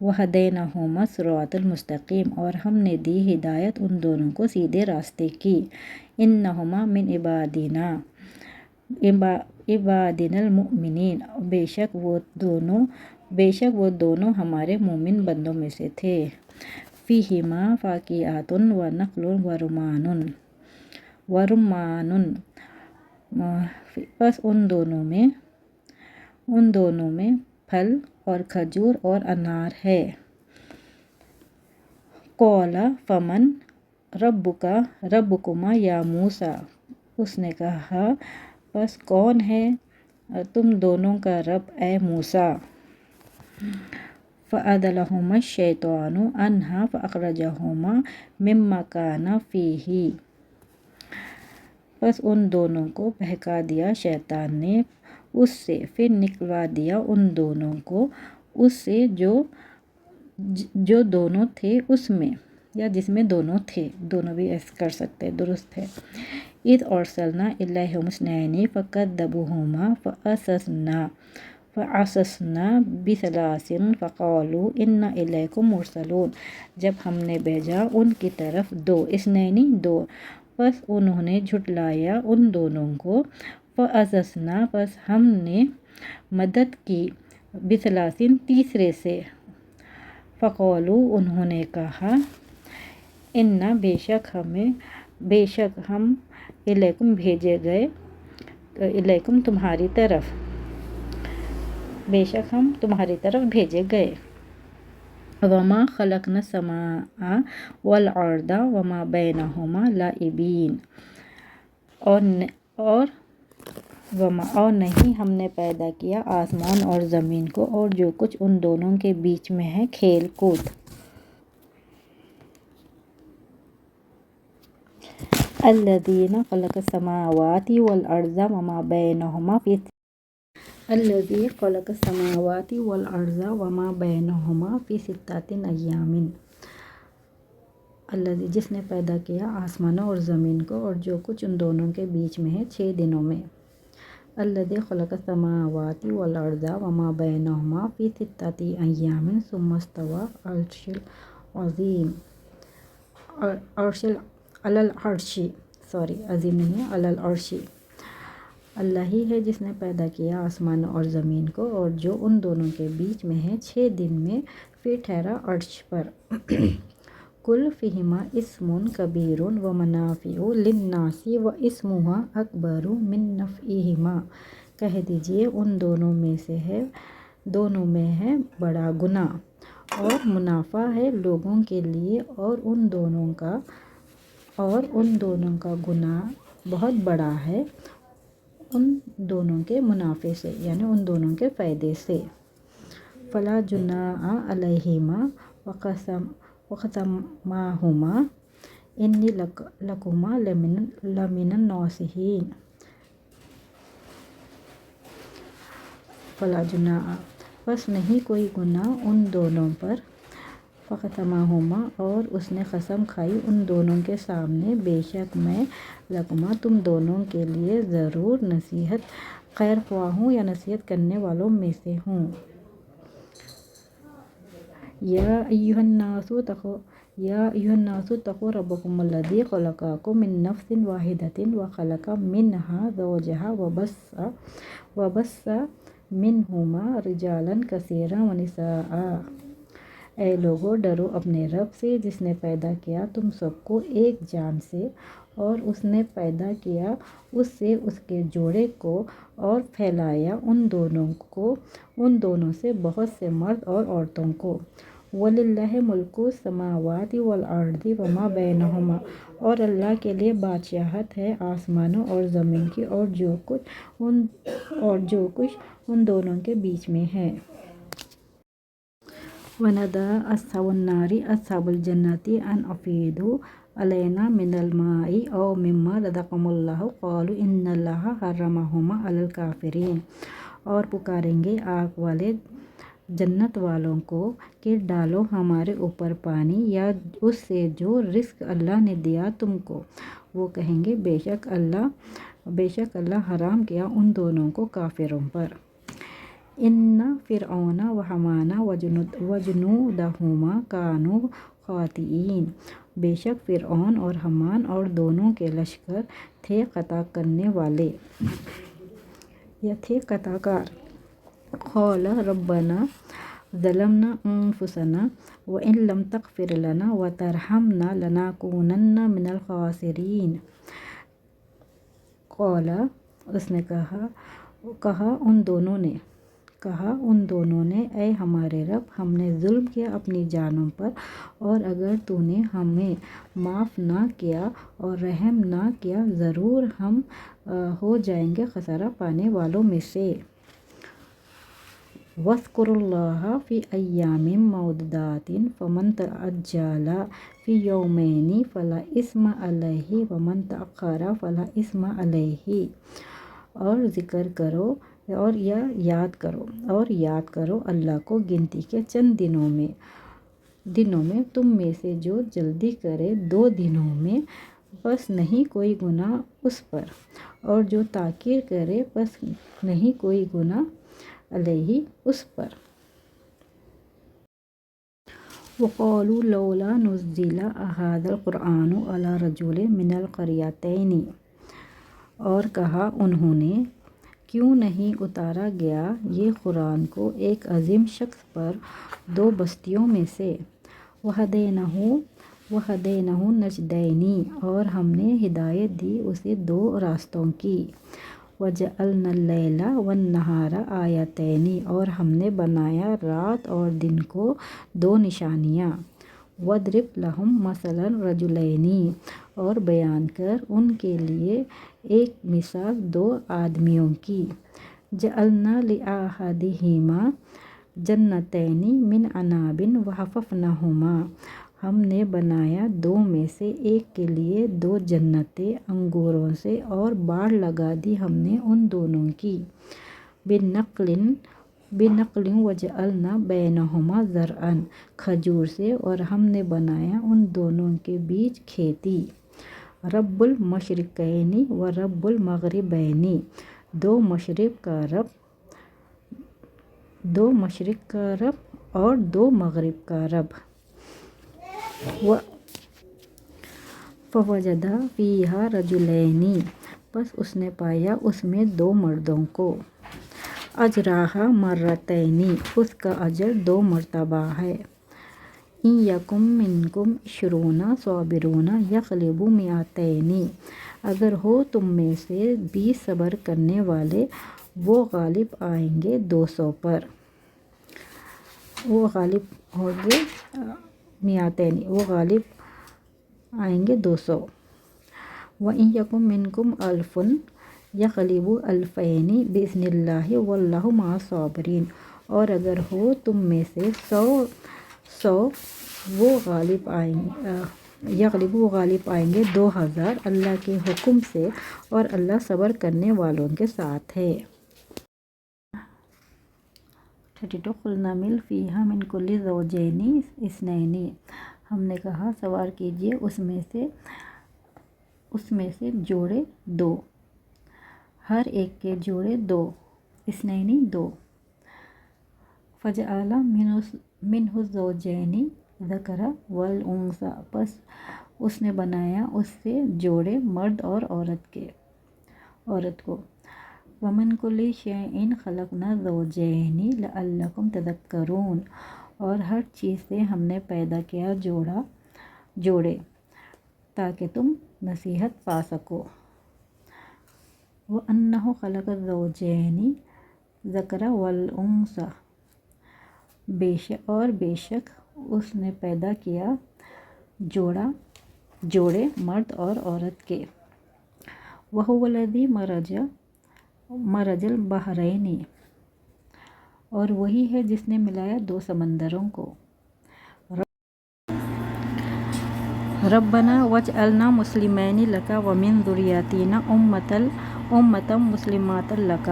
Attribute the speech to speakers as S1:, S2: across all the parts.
S1: وَهَدَيْنَاهُمَا الصِّرَاطَ الْمُسْتَقِيمَ اور ہم نے دی ہدایت ان دونوں کو سیدھے راستے کی. اِنَّهُمَا مِنْ عِبَادِنَا الْمُؤْمِنِينَ بے شک وہ دونوں ہمارے مومن بندوں میں سے تھے. فِيهِمَا فَاكِهَةٌ وَنَخْلٌ وَرُمَّانٌ بس ان دونوں میں پھل اور کھجور اور انار ہے. قَالَ فَمَن رَبُّكُمَا یا موسیٰ اس نے کہا پس کون ہے تم دونوں کا رب اے موسیٰ. فَأَزَلَّهُمَا الشَّيْطَانُ عَنْهَا فَأَخْرَجَهُمَا مِمَّا كَانَا فِيهِ پس ان دونوں کو بہکا دیا شیطان نے اس سے پھر نکلوا دیا ان دونوں کو اس سے جو دونوں تھے اس میں یا جس میں دونوں تھے. دونوں بھی ایسے کر سکتے درست ہے. اِذْ أَرْسَلْنَا إِلَيْهِمُ اثْنَيْنِ فَكَذَّبُوهُمَا فَعَزَزْنَا بِثَالِثٍ فَقَالُوا إِنَّا إِلَيْكُمْ مُرْسَلُونَ جب ہم نے بھیجا ان کی طرف دو پس انہوں نے جھٹلایا ان دونوں کو. فَعَزَزْنَا پس ہم نے مدد کی بِثَالِثٍ تیسرے سے. فَقَالُوا انہوں نے کہا اِنَّا بے شک ہم الیکم بھیجے گئے الیکم تمہاری طرف بے شک ہم تمہاری طرف بھیجے گئے. وَمَا خَلَقْنَا السَّمَاءَ وَالْأَرْضَ وَمَا بَيْنَهُمَا لَاعِبِينَ اور نہیں ہم نے پیدا کیا آسمان اور زمین کو اور جو کچھ ان دونوں کے بیچ میں ہے کھیل کود. الَّذِي خَلَقَ السَّمَاوَاتِ وَالْأَرْضَ وَمَا بَيْنَهُمَا فِي سِتَّةِ أَيَّامٍ الَّذِي جس نے پیدا کیا آسمانوں اور زمین کو اور جو کچھ ان دونوں کے بیچ میں ہے 6 دنوں میں. الَّذِي خَلَقَ السَّمَاوَاتِ وَالْأَرْضَ وَمَا بَيْنَهُمَا فِي سِتَّةِ أَيَّامٍ ثُمَّ اسْتَوَىٰ عَلَى الْعَرْشِ عظیم نہیں ہے علی العرش. اللہ ہی ہے جس نے پیدا کیا آسمانوں اور زمین کو اور جو ان دونوں کے بیچ میں ہے 6 دن میں پھر ٹھہرا عرش پر. قُلْ فِيهِمَا اسْمٌ كَبِيرٌ وَمَنَافِعُ لِلنَّاسِ وَاسْمُهُ أَكْبَرُ مِن نَفْعِهِمَا کہہ دیجئے ان دونوں میں ہے بڑا گناہ اور منافع ہے لوگوں کے لیے اور ان دونوں کا گناہ بہت بڑا ہے ان دونوں کے منافع سے یعنی ان دونوں کے فائدے سے. فَلَا جُنَاحَ عَلَيْهِمَا وَقَاسَمَاهُمَا إِنِّي لَكُمَا لَمِنَ النَّاصِحِينَ. فَلَا جُنَاحَ پس نہیں کوئی گناہ ان دونوں پر. فَقَاسَمَاهُمَا اور اس نے قسم کھائی ان دونوں کے سامنے بے شک میں لَكُمَا تم دونوں کے لیے ضرور نصیحت خیر خواہ ہوں یا نصیحت کرنے والوں میں سے ہوں. یا ایھا الناس اتقوا ربکم الذی خلقکم من نفس واحدۃ وخلق منها زوجها وبث منہما رجالا کثیرا ونساء. اے لوگو ڈرو اپنے رب سے جس نے پیدا کیا تم سب کو ایک جان سے اور اس نے پیدا کیا اس سے اس کے جوڑے کو اور پھیلایا ان دونوں سے بہت سے مرد اور عورتوں کو. وَلِلَّهِ مُلْكُ السَّمَاوَاتِ وَالْأَرْضِ وَمَا بَيْنَهُمَا اور اللہ کے لیے بادشاہت ہے آسمانوں اور زمین کی اور جو کچھ ان دونوں کے بیچ میں ہے. وَنَادَىٰ أَصْحَابُ النَّارِ أَصْحَابَ الْجَنَّةِ أَنْ أَفِیضُوا عَلَیْنَا مِنَ الْمَاءِ أَوْ مِمَّا رَزَقَکُمُ اللَّهُ قَالُوا إِنَّ اللَّهَ حَرَّمَهُمَا عَلَى الْكَافِرِینَ اور پکاریں گے آگ والے جنت والوں کو کہ ڈالو ہمارے اوپر پانی یا اس سے جو رزق اللہ نے دیا تم کو. وہ کہیں گے بے شک اللہ حرام کیا ان دونوں کو کافروں پر. ان فرعون و حامان وجنودہما کانوا خاطئین، بے شک فرعون اور حامان اور دونوں کے لشکر تھے خطا کرنے والے یا تھے خطا کار۔ قال ربنا ظلمنا انفسنا وان لم تغفر لنا وترحمنا لنکونن من الخاسرین۔ قال اس نے کہا ان دونوں نے اے ہمارے رب، ہم نے ظلم کیا اپنی جانوں پر، اور اگر تو نے ہمیں معاف نہ کیا اور رحم نہ کیا ضرور ہم ہو جائیں گے خسارہ پانے والوں میں سے۔ وَاذْكُرُوا اللَّهَ فِي أَيَّامٍ مَّعْدُودَاتٍ فَمَن تَعَجَّلَ فِي يَوْمَيْنِ فَلَا إِثْمَ عَلَيْهِ وَمَن تَأَخَّرَ فَلَا إِثْمَ عَلَيْهِ۔ اور ذکر کرو اور یاد کرو اللہ کو گنتی کے چند دنوں میں تم میں سے جو جلدی کرے 2 دنوں میں، بس نہیں کوئی گناہ اس پر، اور جو تاخیر کرے بس نہیں کوئی گناہ علیہ اس پر۔ وَقَالُوا لَوْلَا نُزِّلَ هَٰذَا الْقُرْآنُ عَلَىٰ رَجُلٍ مِّنَ الْقَرْيَتَيْنِ، اور کہا انہوں نے کیوں نہیں اتارا گیا یہ قرآن کو ایک عظیم شخص پر 2 بستیوں میں سے۔ وَهَدَيْنَاهُ النَّجْدَيْنِ، اور ہم نے ہدایت دی اسے 2 راستوں کی۔ وَجَعَلْنَا اللَّيْلَ وَالنَّهَارَ آیَتَيْنِ، اور ہم نے بنایا رات اور دن کو 2 نشانیاں۔ وَاضْرِبْ لَهُم مَّثَلًا رَجُلَيْنِ، اور بیان کر ان کے لیے ایک مثال 2 آدمیوں کی۔ جَعَلْنَا لِأَحَدِهِمَا جَنَّتَيْنِ مِنْ عَنَبٍ وَحَفَفْنَاهُمَا، ہم نے بنایا 2 میں سے ایک کے لیے 2 جنتیں انگوروں سے، اور باڑ لگا دی ہم نے ان دونوں کی۔ بِنَخْلٍ وَجَعَلْنَا بَيْنَهُمَا زَرْعًا، کھجور سے، اور ہم نے بنایا ان دونوں کے بیچ کھیتی۔ رب المشرقین و رب المغربین، 2 مشرق کا رب اور 2 مغرب کا رب۔ فوجد فیہا رجلین، پس اس نے پایا اس میں 2 مردوں کو۔ اجرہا مرتین، اس کا اجر 2 مرتبہ ہے۔ ان یکم منکم 20 صابرون یغلبوا 200، اگر ہو تم میں سے 20 صبر کرنے والے، وہ غالب آئیں گے 200 پر۔ وہ غالب آئیں گے 200۔ وَإِن یکم منکم 1000 یغلبوا 2000 بِإِذْنِ اللَّهِ وَاللَّهُ مَعَ الصَّابِرِينَ، اور اگر ہو تم میں سے 100 وہ غالب آئیں گے 2000 اللہ کے حکم سے، اور اللہ صبر کرنے والوں کے ساتھ ہے۔ 32 قُلْنَا احْمِلْ فِيهَا مِنْ كُلِّ زَوْجَيْنِ 2، ہم نے کہا سوار کیجیے اس میں سے جوڑے 2، ہر ایک کے جوڑے 2، 2۔ فَجَعَلَ مِنْهُ الزَّوْجَيْنِ الذَّكَرَ وَالْأُنثَىٰ، پس اس نے بنایا اس سے جوڑے مرد اور عورت کو۔ وَمِنْ كُلِّ شَيْءٍ خَلَقْنَا زَوْجَيْنِ لَعَلَّكُمْ تَذَكَّرُونَ، اور ہر چیز سے ہم نے پیدا کیا جوڑے تاکہ تم نصیحت پا سکو۔ وَأَنَّهُ خَلَقَ الزَّوْجَيْنِ الذَّكَرَ وَالْأُنثَىٰ، اور بے شک اس نے پیدا کیا جوڑے مرد اور عورت کے۔ وَهُوَ الَّذِي مَرَجَ الْبَحْرَيْنِ، اور وہی ہے جس نے ملایا 2 سمندروں کو۔ رَبَّنَا وَاجْعَلْنَا مُسْلِمَيْنِ لَكَ وَمِنْ ذُرِّيَّتِنَا أُمَّةً مُسْلِمَةً لَكَ،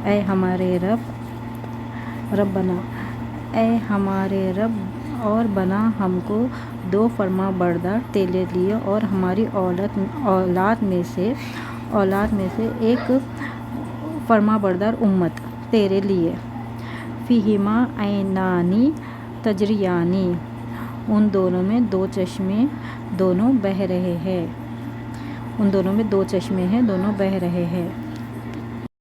S1: اے ہمارے رب اور بنا ہم کو 2 فرما بردار تیرے لیے، اور ہماری اولاد میں سے ایک فرما بردار امت۔ تیرے لیے. فیہما عینانی تجریانی، ان دونوں میں دو چشمے دونوں بہہ رہے ہیں. ان دونوں میں دو چشمے ہیں، دونوں بہہ رہے ہیں.